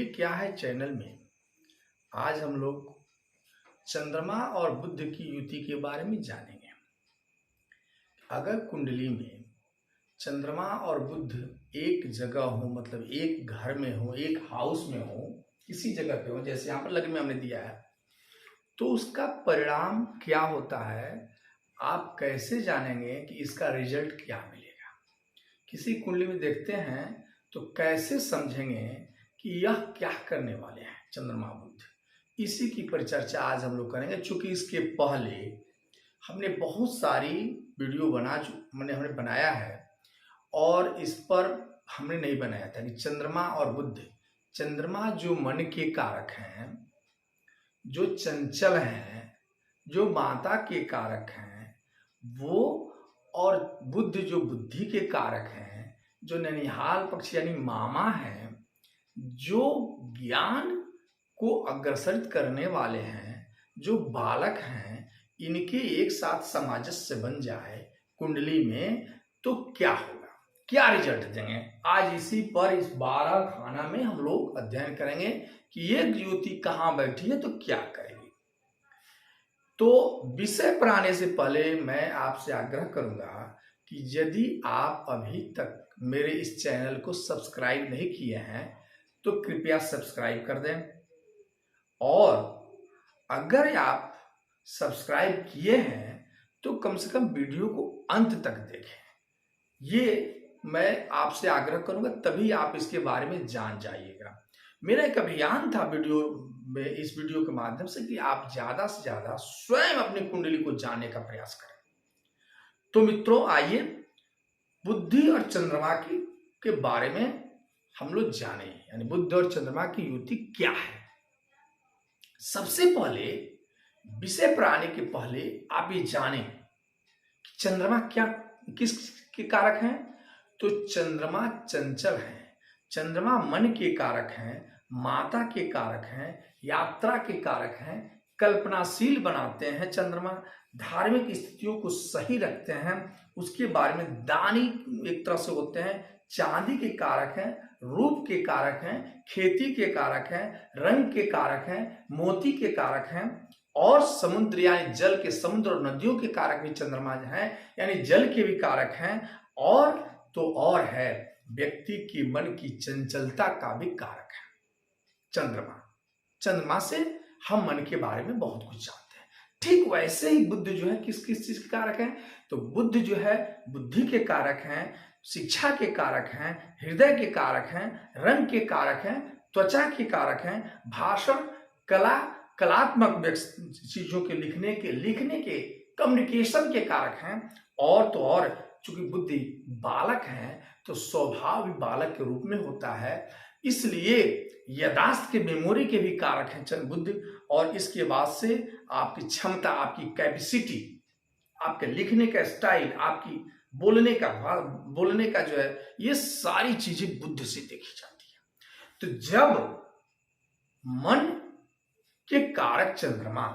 ये क्या है चैनल में आज हम लोग चंद्रमा और बुध की युति के बारे में जानेंगे। अगर कुंडली में चंद्रमा और बुध एक जगह हो, मतलब एक घर में हो, एक हाउस में हो, किसी जगह पे हो, जैसे यहाँ पर लग्न में हमने दिया है, तो उसका परिणाम क्या होता है, आप कैसे जानेंगे कि इसका रिजल्ट क्या मिलेगा। किसी कुंडली में देखते हैं तो कैसे समझेंगे कि यह क्या करने वाले हैं चंद्रमा बुध। इसी की परिचर्चा आज हम लोग करेंगे। चूंकि इसके पहले हमने बहुत सारी वीडियो हमने बनाया है और इस पर हमने नहीं बनाया था कि चंद्रमा और बुध, चंद्रमा जो मन के कारक हैं, जो चंचल हैं, जो माता के कारक हैं वो, और बुध जो बुद्धि के कारक हैं, जो ननिहाल पक्ष यानी मामा हैं, जो ज्ञान को अग्रसरित करने वाले हैं, जो बालक हैं, इनके एक साथ सामंजस्य बन जाए कुंडली में तो क्या होगा, क्या रिजल्ट देंगे। आज इसी पर इस 12 खाना में हम लोग अध्ययन करेंगे कि ये युति कहाँ बैठी है तो क्या करेगी। तो विषय पर आने से पहले मैं आपसे आग्रह करूंगा कि यदि आप अभी तक मेरे इस चैनल को सब्सक्राइब नहीं किए हैं तो कृपया सब्सक्राइब कर दें, और अगर आप सब्सक्राइब किए हैं तो कम से कम वीडियो को अंत तक देखें। ये मैं आपसे आग्रह करूंगा, तभी आप इसके बारे में जान जाइएगा। मेरा एक अभियान था इस वीडियो के माध्यम से कि आप ज्यादा से ज्यादा स्वयं अपनी कुंडली को जानने का प्रयास करें। तो मित्रों, आइए बुद्धि और चंद्रमा के बारे में हम लोग जाने, यानी बुध और चंद्रमा की युति क्या है। सबसे पहले विषय पर आने के पहले आप ये जानें कि चंद्रमा किस के कारक हैं। तो चंद्रमा चंचल हैं, चंद्रमा मन के कारक हैं, माता के कारक हैं, यात्रा के कारक हैं, कल्पनाशील बनाते हैं चंद्रमा, धार्मिक स्थितियों को सही रखते हैं, उसके बारे में दानी एक तरह से होते हैं, चांदी के कारक हैं, रूप के कारक हैं, खेती के कारक हैं, रंग के कारक हैं, मोती के कारक हैं, और समुद्र यानी जल के, समुद्र और नदियों के कारक भी चंद्रमा हैं, यानी जल के भी कारक हैं। और तो और है, व्यक्ति की मन की चंचलता का भी कारक है चंद्रमा। चंद्रमा से हम मन के बारे में बहुत कुछ जानते हैं। ठीक वैसे ही बुध जो है किस किस चीज के कारक हैं। तो बुध जो है बुद्धि के कारक हैं, शिक्षा के कारक हैं, हृदय के कारक हैं, रंग के कारक हैं, त्वचा के कारक हैं, भाषण, कलात्मक चीजों के लिखने के कम्युनिकेशन के कारक हैं। और तो और चूंकि बुद्धि बालक है तो स्वभाव भी बालक के रूप में होता है, इसलिए यादाश्त के, मेमोरी के भी कारक हैं बुद्धि। और इसके बाद से आपकी क्षमता, आपकी कैपेसिटी, आपके लिखने का स्टाइल, आपकी बोलने का जो है, ये सारी चीजें बुद्धि से देखी जाती है। तो जब मन के कारक चंद्रमा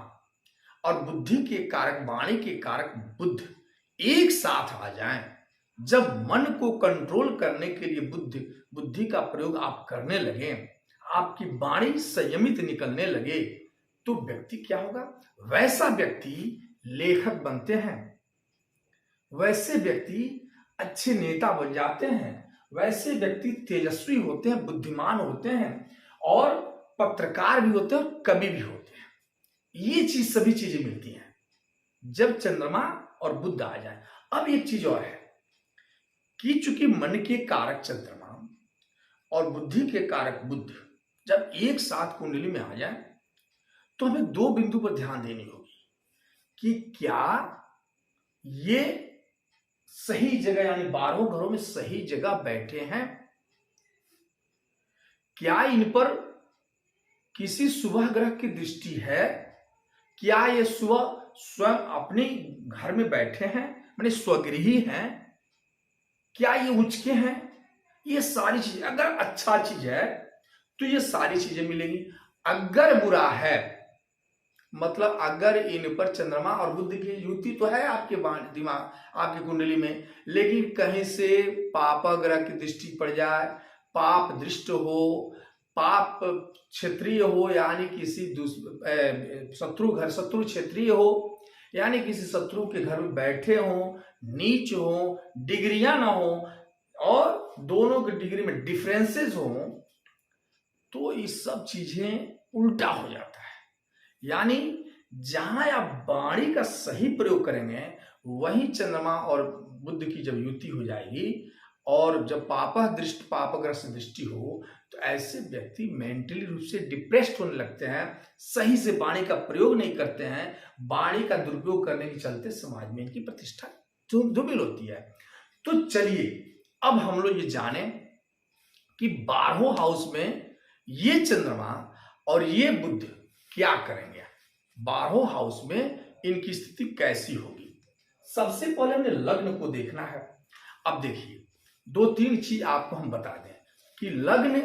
और बुद्धि के कारक, वाणी के कारक बुध एक साथ आ जाएं, जब मन को कंट्रोल करने के लिए बुद्धि का प्रयोग आप करने लगे, आपकी वाणी संयमित निकलने लगे, तो व्यक्ति क्या होगा, वैसा व्यक्ति लेखक बनते हैं, वैसे व्यक्ति अच्छे नेता बन जाते हैं, वैसे व्यक्ति तेजस्वी होते हैं, बुद्धिमान होते हैं, और पत्रकार भी होते हैं और कवि भी होते हैं। ये सभी चीजें मिलती हैं जब चंद्रमा और बुध आ जाए। अब एक चीज और है कि चूंकि मन के कारक चंद्रमा और बुद्धि के कारक बुध जब एक साथ कुंडली में आ जाए तो हमें 2 बिंदु पर ध्यान देनी होगी कि क्या ये सही जगह, यानी 12 घरों में सही जगह बैठे हैं, क्या इन पर किसी शुभ ग्रह की दृष्टि है, क्या ये स्वयं अपने घर में बैठे हैं, माने स्वगृही हैं, क्या ये उचके हैं। ये सारी चीजें, अगर अच्छा चीज है तो ये सारी चीजें मिलेंगी। अगर बुरा है, मतलब अगर इन पर चंद्रमा और बुध की युति तो है आपके दिमाग, आपकी कुंडली में, लेकिन कहीं से पाप ग्रह की दृष्टि पड़ जाए, पाप दृष्ट हो, पाप क्षेत्रीय हो, यानी किसी शत्रु क्षेत्रीय हो, यानी किसी शत्रु के घर में बैठे हो, नीच हो, डिग्रियां ना हो और दोनों की डिग्री में डिफरेंसेस हो, तो ये सब चीजें उल्टा हो जाता है। यानी जहां आप वाणी का सही प्रयोग करेंगे वही चंद्रमा और बुध की जब युति हो जाएगी और जब पापग्रस्त दृष्टि हो तो ऐसे व्यक्ति मेंटली रूप से डिप्रेस्ड होने लगते हैं, सही से वाणी का प्रयोग नहीं करते हैं, वाणी का दुरुपयोग करने के चलते समाज में इनकी प्रतिष्ठा धूमिल होती है। तो चलिए अब हम लोग ये जाने कि 12वें हाउस में ये चंद्रमा और ये बुध क्या करेंगे, 12वें हाउस में इनकी स्थिति कैसी होगी। सबसे पहले हमें लग्न को देखना है। अब देखिए 2-3 चीज आपको हम बता दें कि लग्न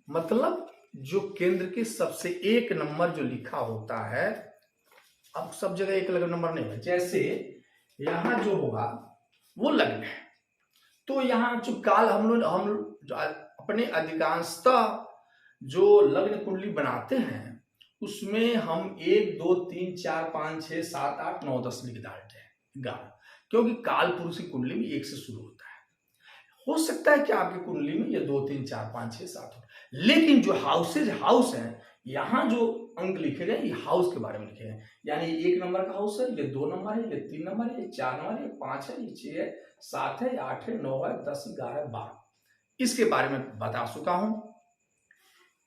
मतलब जो केंद्र के सबसे 1 नंबर जो लिखा होता है, अब सब जगह 1 नंबर नहीं है, जैसे यहां जो होगा वो लग्न है। तो यहां जो काल हम अपने अधिकांशतः जो लग्न कुंडली बनाते हैं उसमें हम 1 2 3 4 5 6 7 8 9 10 लिख डालते हैं 11, क्योंकि काल पुरुष की कुंडली में 1 से शुरू होता है। हो सकता है कि आपकी कुंडली में ये 2 3 4 5 6 7 हो, लेकिन जो हाउस है यहाँ जो अंक लिखे गए ये हाउस के बारे में लिखे हैं, यानी 1 नंबर का हाउस है, ये 2 नंबर है, ये 3 नंबर है, ये 4 नंबर है, ये 5 है, ये 6 है, 7 है, 8 है, 9 है, 10 11 12, इसके बारे में बता चुका हूं।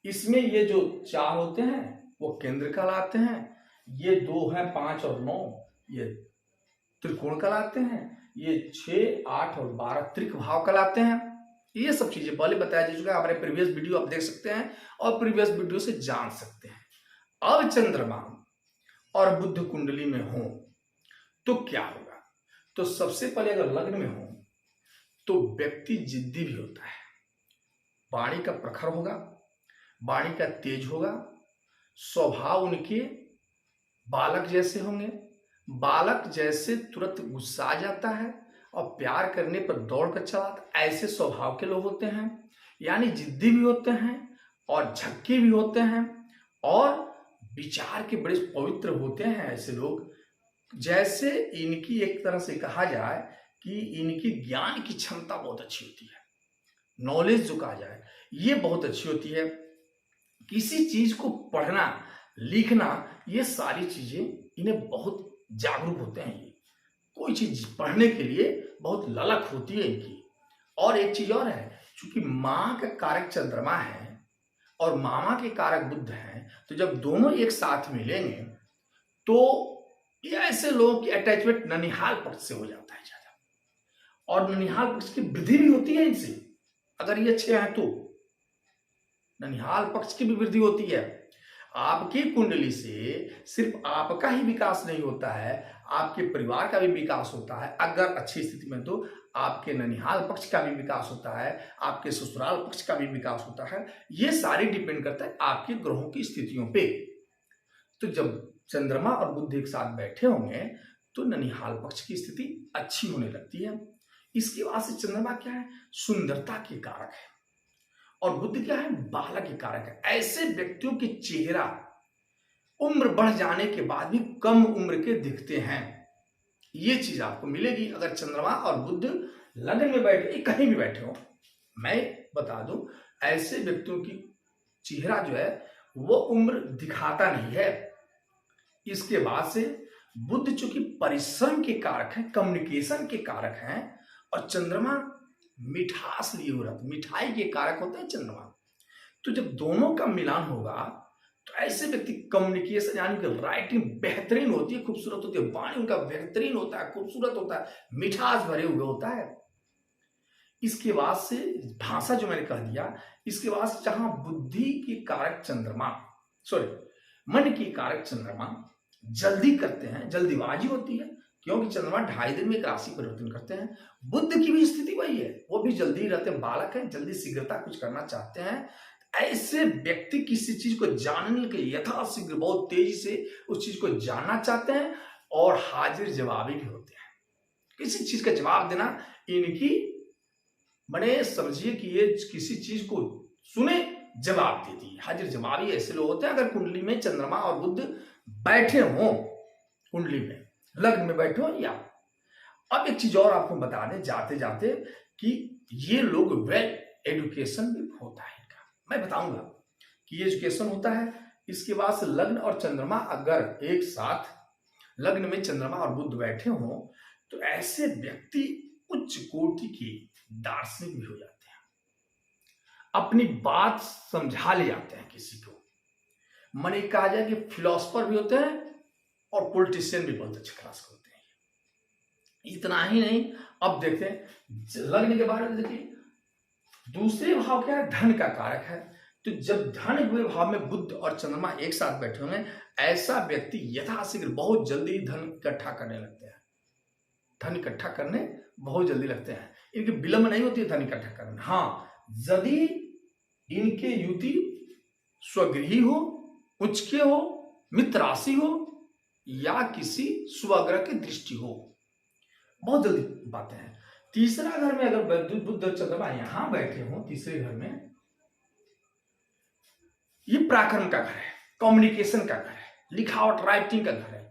इसमें ये जो 4 होते हैं वो केंद्र कहलाते हैं, ये 2 है 5 और 9 ये त्रिकोण कहलाते हैं, ये 6 8 और 12 त्रिक भाव कहलाते हैं। ये सब चीजें पहले बताया जा चुका है, हमारे प्रीवियस वीडियो आप देख सकते हैं और प्रीवियस वीडियो से जान सकते हैं। अब चंद्रमा और बुध कुंडली में हो तो क्या होगा, तो सबसे पहले अगर लग्न में हो तो व्यक्ति जिद्दी भी होता है, वाणी का प्रखर होगा, वाणी का तेज होगा, स्वभाव उनके बालक जैसे होंगे, बालक जैसे तुरंत गुस्सा आ जाता है और प्यार करने पर दौड़ कर चलाता, ऐसे स्वभाव के लोग होते हैं, यानी जिद्दी भी होते हैं और झक्की भी होते हैं और विचार के बड़े पवित्र होते हैं ऐसे लोग। जैसे इनकी एक तरह से कहा जाए कि इनकी ज्ञान की क्षमता बहुत अच्छी होती है, नॉलेज जो कहा जाए ये बहुत अच्छी होती है, किसी चीज को पढ़ना लिखना ये सारी चीजें इन्हें बहुत जागरूक होते हैं, ये कोई चीज पढ़ने के लिए बहुत ललक होती है इनकी। और एक चीज और है, चूंकि माँ का कारक चंद्रमा है और मामा के कारक बुध हैं, तो जब दोनों एक साथ मिलेंगे तो ये ऐसे लोगों की अटैचमेंट ननिहाल पक्ष से हो जाता है ज्यादा, और ननिहाल पक्ष की वृद्धि भी होती है इनसे, अगर ये अच्छे हैं तो ननिहाल पक्ष की भी वृद्धि होती है। आपकी कुंडली से सिर्फ आपका ही विकास नहीं होता है, आपके परिवार का भी विकास होता है, अगर अच्छी स्थिति में तो आपके ननिहाल पक्ष का भी विकास होता है, आपके ससुराल पक्ष का भी विकास होता है। ये सारी डिपेंड करता है आपके ग्रहों की स्थितियों पे। तो जब चंद्रमा और बुध एक साथ बैठे होंगे तो ननिहाल पक्ष की स्थिति अच्छी होने लगती है। इसके बाद से चंद्रमा क्या है, सुंदरता के कारक है और बुध क्या है, बालक के कारक है। ऐसे व्यक्तियों के चेहरा उम्र बढ़ जाने के बाद भी कम उम्र के दिखते हैं, ये चीज आपको मिलेगी अगर चंद्रमा और बुध लग्न में बैठे, कहीं भी बैठे हो। मैं बता दूं ऐसे व्यक्तियों की चेहरा जो है वो उम्र दिखाता नहीं है। इसके बाद से बुध चूंकि परिश्रम के कारक है, कम्युनिकेशन के कारक हैं, और चंद्रमा मिठास लिए हो रहा है, मिठाई के कारक होते हैं चंद्रमा। तो जब दोनों का मिलान होगा तो ऐसे व्यक्ति कम्युनिकेशन यानी कि राइटिंग बेहतरीन होती है, खूबसूरत होती है, वाणी उनका बेहतरीन होता है, खूबसूरत होता है, मिठास भरे हुए होता है। इसके बाद से भाषा जो मैंने कह दिया, इसके बाद से जहां बुद्धि की कारक चंद्रमा, मन की कारक चंद्रमा जल्दी करते हैं, जल्दीबाजी होती है, क्योंकि चंद्रमा 2.5 दिन में एक राशि परिवर्तन करते हैं। बुध की भी स्थिति वही है, वो भी जल्दी रहते हैं, बालक है, जल्दी शीघ्रता कुछ करना चाहते हैं। ऐसे व्यक्ति किसी चीज को जानने के लिए यथाशीघ्र बहुत तेजी से उस चीज को जानना चाहते हैं और हाजिर जवाबी भी होते हैं। किसी चीज का जवाब देना इनकी, बड़े समझिए कि ये किसी चीज को सुने जवाब देती है। हाजिर जवाबी ऐसे लोग होते हैं अगर कुंडली में चंद्रमा और बुध बैठे हों, कुंडली में लग्न में बैठे हो या। अब एक चीज और आपको बता दें जाते जाते कि ये लोग वेल एजुकेशन भी होता है इनका, मैं बताऊंगा कि एजुकेशन होता है। इसके बाद से लग्न और चंद्रमा अगर एक साथ लग्न में चंद्रमा और बुध बैठे हों तो ऐसे व्यक्ति उच्च कोटि के दार्शनिक भी हो जाते हैं, अपनी बात समझा ले जाते हैं किसी को। माने कहा जाए कि फिलोसफर भी होते हैं और पॉलिटिशियन भी बहुत अच्छे क्लास के होते हैं। इतना ही नहीं, अब देखते हैं लग्न के बारे में। देखिए दूसरे भाव क्या है, धन का कारक है। तो जब धन हुए भाव में बुध और चंद्रमा एक साथ बैठे होंगे, ऐसा व्यक्ति यथाशीघ्र बहुत जल्दी धन इकट्ठा करने लगते हैं। धन इकट्ठा करने बहुत जल्दी लगते हैं, इनकी विलंब नहीं होती है धन इकट्ठा करने। हाँ, यदि इनके युति स्वगृही हो, उच्च के हो, मित्र राशि हो या किसी स्वग्रह की दृष्टि हो, बहुत जल्दी बातें हैं। तीसरा घर में अगर बुध और चंद्रमा यहां बैठे हो, तीसरे घर में, ये पराक्रम का घर है, कम्युनिकेशन का घर है, लिखावट राइटिंग का घर है।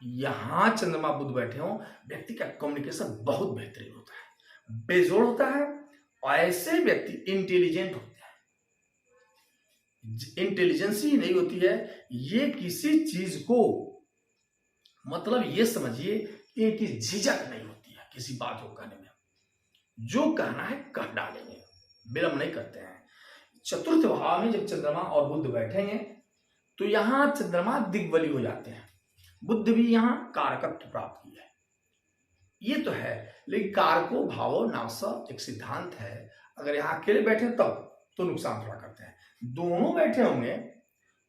यहां चंद्रमा बुध बैठे हो, व्यक्ति का कम्युनिकेशन बहुत बेहतरीन होता है, बेजोड़ होता है और ऐसे व्यक्ति इंटेलिजेंट होते हैं। इंटेलिजेंस ही नहीं होती है, ये किसी चीज को मतलब ये समझिए कि इनकी झिझक नहीं होती है किसी बात को कहने में, जो कहना है कह डालेंगे, विलंब नहीं करते हैं। चतुर्थ भाव में जब चंद्रमा और बुध बैठेंगे तो यहां चंद्रमा दिग्बली हो जाते हैं, बुध भी यहां कारकत्व प्राप्त किया है। ये तो है, लेकिन कारको भावो नाश एक सिद्धांत है। अगर यहां अकेले बैठे तब तो नुकसान थोड़ा करते हैं, दोनों बैठे होंगे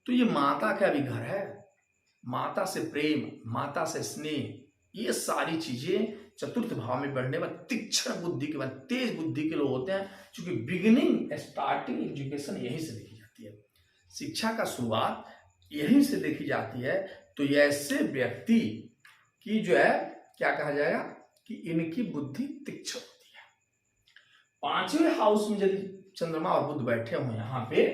तो ये माता का भी घर है, माता से प्रेम, माता से स्नेह, ये सारी चीजें चतुर्थ भाव में बढ़ने में तीक्ष्ण बुद्धि के बाद तेज बुद्धि के लोग होते हैं। क्योंकि बिगिनिंग स्टार्टिंग एजुकेशन यहीं से देखी जाती है, शिक्षा का शुरुआत यहीं से देखी जाती है। तो ये ऐसे व्यक्ति की जो है क्या कहा जाएगा कि इनकी बुद्धि तीक्ष्ण होती है। पांचवें हाउस में यदि चंद्रमा और बुध बैठे हो यहां पे,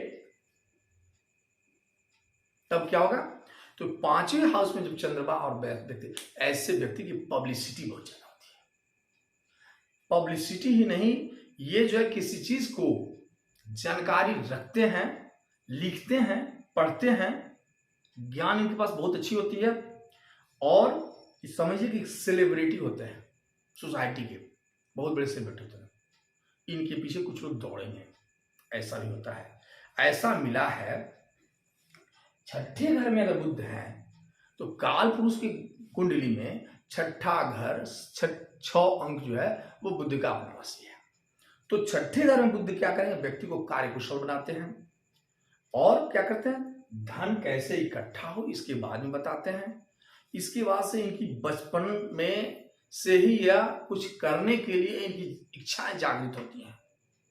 तब क्या होगा, तो पांचवें हाउस में जब चंद्रमा और व्यक्ति, ऐसे व्यक्ति की पब्लिसिटी बहुत ज्यादा होती है। पब्लिसिटी ही नहीं, ये जो है किसी चीज को जानकारी रखते हैं, लिखते हैं, पढ़ते हैं, ज्ञान इनके पास बहुत अच्छी होती है। और समझिए कि सेलिब्रिटी होते हैं, सोसाइटी के बहुत बड़े सेलिब्रिटी होते हैं, इनके पीछे कुछ लोग दौड़ेंगे, ऐसा भी होता है। ऐसा मिला है छठे घर में अगर बुध है तो काल पुरुष की कुंडली में छठा घर, 6 अंक जो है वो बुध का अपना राशि है। तो छठे घर में बुध क्या करेंगे, व्यक्ति को कार्यकुशल बनाते हैं और क्या करते हैं, धन कैसे इकट्ठा हो इसके बाद में बताते हैं। इसके बाद से इनकी बचपन में से ही या कुछ करने के लिए इनकी इच्छाएं जागृत होती हैं,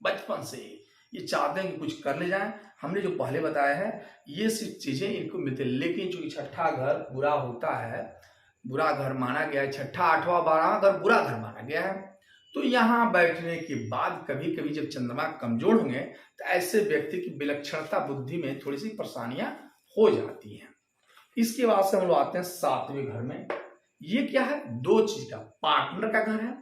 बचपन से ही ये चाहते हैं कि कुछ कर ले जाएं। हमने जो पहले बताया है ये सिर्फ चीजें इनको मिलती है, लेकिन चूंकि छठा घर बुरा होता है, बुरा घर माना गया है, छठा, 8वां, 12वां घर बुरा घर माना गया है। तो यहाँ बैठने के बाद कभी कभी जब चंद्रमा कमजोर होंगे तो ऐसे व्यक्ति की विलक्षणता बुद्धि में थोड़ी सी परेशानियां हो जाती हैं। इसके बाद से हम लोग आते हैं 7वें घर में। ये क्या है, 2 चीज का, पार्टनर का घर है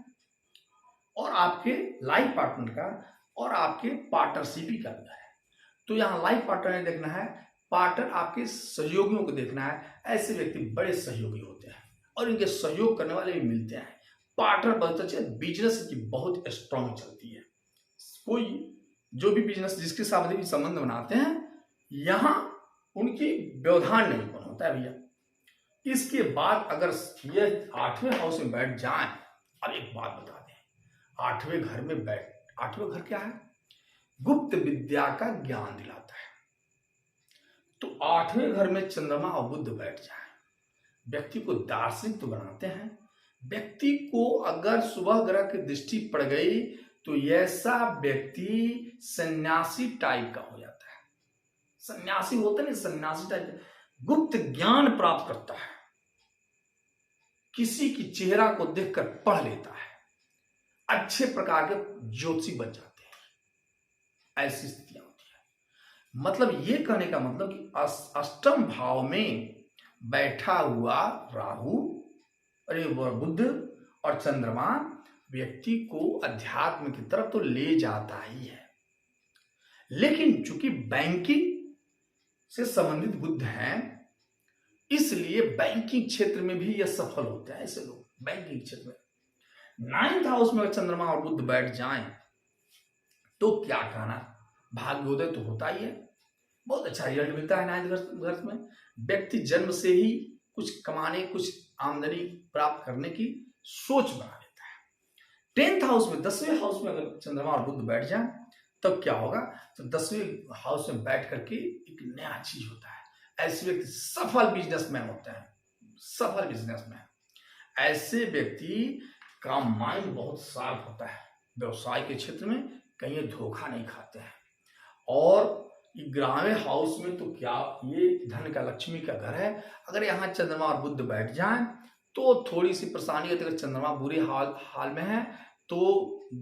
और आपके लाइफ पार्टनर का और आपके पार्टनरशिप का घर है। तो यहाँ लाइफ पार्टनर नहीं देखना है, पार्टनर आपके सहयोगियों को देखना है। ऐसे व्यक्ति बड़े सहयोगी होते हैं और इनके सहयोग करने वाले भी मिलते हैं। पार्टनर बहुत अच्छे, बिजनेस की बहुत स्ट्रांग चलती है। कोई जो भी बिजनेस जिसके साथ भी संबंध बनाते हैं, यहाँ उनकी व्यवधान नहीं बन होता है भैया। इसके बाद अगर ये 8वें हाउस में बैठ जाए, अब एक बात बता दें, 8वें घर में बैठ, 8वां घर क्या है, गुप्त विद्या का ज्ञान दिलाता है। तो 8वें घर में चंद्रमा और बुध बैठ जाए, व्यक्ति को दार्शनिक तो बनाते हैं। व्यक्ति को अगर शुभ ग्रह की दृष्टि पड़ गई तो ऐसा व्यक्ति सन्यासी टाइप का हो जाता है। सन्यासी होता नहीं, सन्यासी टाइप गुप्त ज्ञान प्राप्त करता है, किसी की चेहरा को देखकर पढ़ लेता है, अच्छे प्रकार के ज्योतिषी बन जाते हैं, ऐसी स्थितियां होती है। मतलब ये कहने का मतलब कि अष्टम भाव में बैठा हुआ राहु, अरे वह बुध और चंद्रमा व्यक्ति को अध्यात्म की तरफ तो ले जाता ही है, लेकिन चूंकि बैंकिंग से संबंधित बुध हैं, इसलिए बैंकिंग क्षेत्र में भी यह सफल होते हैं। ऐसे लोग बैंकिंग क्षेत्र में 9th हाउस में चंद्रमा और बुध बैठ जाएं तो क्या कहना, भाग्योदय तो होता ही है, बहुत अच्छा रिजल्ट मिलता है 9th घर में। व्यक्ति जन्म से ही कुछ कमाने, कुछ आमदनी प्राप्त करने की सोच बना लेता है। 10th हाउस में, 10वें हाउस में अगर चंद्रमा और बुध बैठ जाए तब क्या होगा, तो 10वें हाउस में बैठ करके एक नया चीज होता है। ऐसे व्यक्ति सफल बिजनेसमैन होते हैं, सफल बिजनेसमैन। ऐसे व्यक्ति का माइंड बहुत शार्प होता है, व्यवसाय के क्षेत्र में कहीं धोखा नहीं खाते हैं। और 11वें हाउस में तो क्या, ये धन का, लक्ष्मी का घर है। अगर यहाँ चंद्रमा और बुध बैठ जाएं तो थोड़ी सी परेशानी होती है। अगर चंद्रमा बुरे हाल में है तो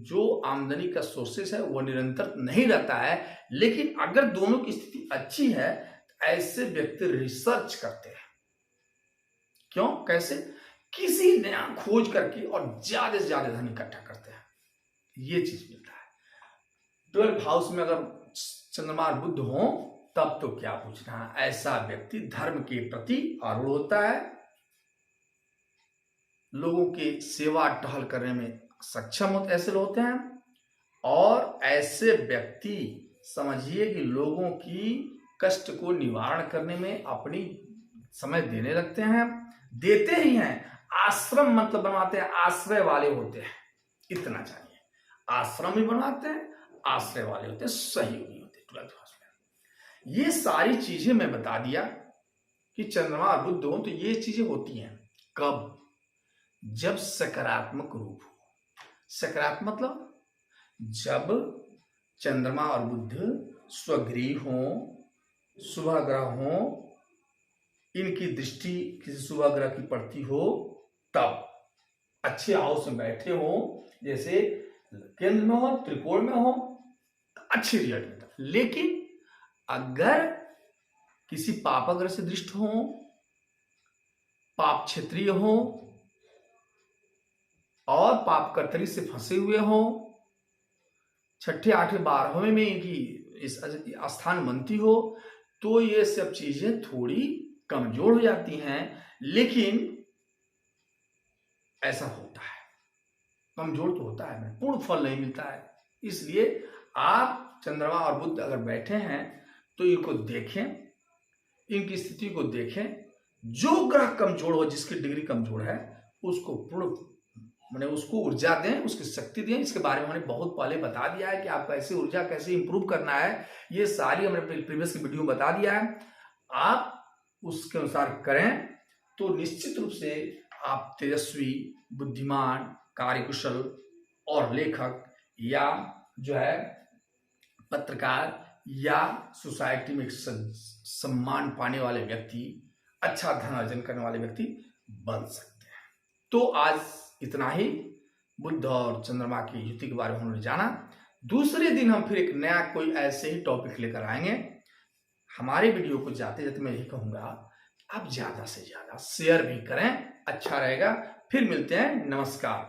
जो आमदनी का सोर्सेस है वो निरंतर नहीं रहता है। लेकिन अगर दोनों की स्थिति अच्छी है तो ऐसे व्यक्ति रिसर्च करते हैं। क्यों, कैसे, किसी नया खोज करके और ज्यादा से ज्यादा धन इकट्ठा करते हैं, ये चीज मिलता है। 12th हाउस में अगर चंद्रमा और बुध हो तब तो क्या पूछना, ऐसा व्यक्ति धर्म के प्रति आरूढ़ होता है, लोगों के सेवा टहल करने में सक्षम होते, ऐसे होते हैं। और ऐसे व्यक्ति समझिए कि लोगों की कष्ट को निवारण करने में अपनी समय देने लगते हैं, देते ही हैं। आश्रम मतलब बनवाते हैं, आश्रय वाले होते हैं, इतना चाहिए। आश्रम भी बनवाते हैं, आश्रय वाले होते हैं, सहयोगी होते हैं 12th हाउस में। ये सारी चीजें मैं बता दिया कि चंद्रमा और बुध हो तो ये चीजें होती हैं कब, जब सकारात्मक रूप हो। सकारात्मक मतलब जब चंद्रमा और बुध स्वगृह हो, शुभ ग्रह हो, इनकी दृष्टि किसी शुभ ग्रह की पड़ती हो, तब अच्छे हाउस में बैठे हो, जैसे केंद्र में हो, त्रिकोण में हो, अच्छी रिजल्ट मिलता। लेकिन अगर किसी पाप ग्रह से दृष्ट हो, पाप क्षेत्रीय हो और पाप कर्तरी से फंसे हुए हो, 6ठे 8वें 12वें में इनकी इस स्थान बनती हो, तो ये सब चीजें थोड़ी कमजोर हो जाती हैं। लेकिन ऐसा होता है, कमजोर तो होता है, पूर्ण फल नहीं मिलता है। इसलिए आप चंद्रमा और बुध अगर बैठे हैं तो इनको देखें, इनकी स्थिति को देखें। जो ग्रह कमजोर हो, जिसकी डिग्री कमजोर है, उसको पूर्ण मैंने उसको ऊर्जा दें, उसकी शक्ति दें। इसके बारे में हमने बहुत पहले बता दिया है कि आप कैसे ऊर्जा कैसे इंप्रूव करना है, ये सारी हमने प्रीवियस वीडियो में बता दिया है। आप उसके अनुसार करें तो निश्चित रूप से आप तेजस्वी, बुद्धिमान, कार्यकुशल और लेखक या जो है पत्रकार या सोसाइटी में सम्मान पाने वाले व्यक्ति, अच्छा धन अर्जन करने वाले व्यक्ति बन सकते हैं। तो आज इतना ही बुध और चंद्रमा की युति के बारे में हमने जाना। दूसरे दिन हम फिर एक नया कोई ऐसे ही टॉपिक लेकर आएंगे। हमारे वीडियो को जाते जाते मैं यही कहूंगा, आप ज्यादा से ज्यादा शेयर भी करें, अच्छा रहेगा। फिर मिलते हैं, नमस्कार।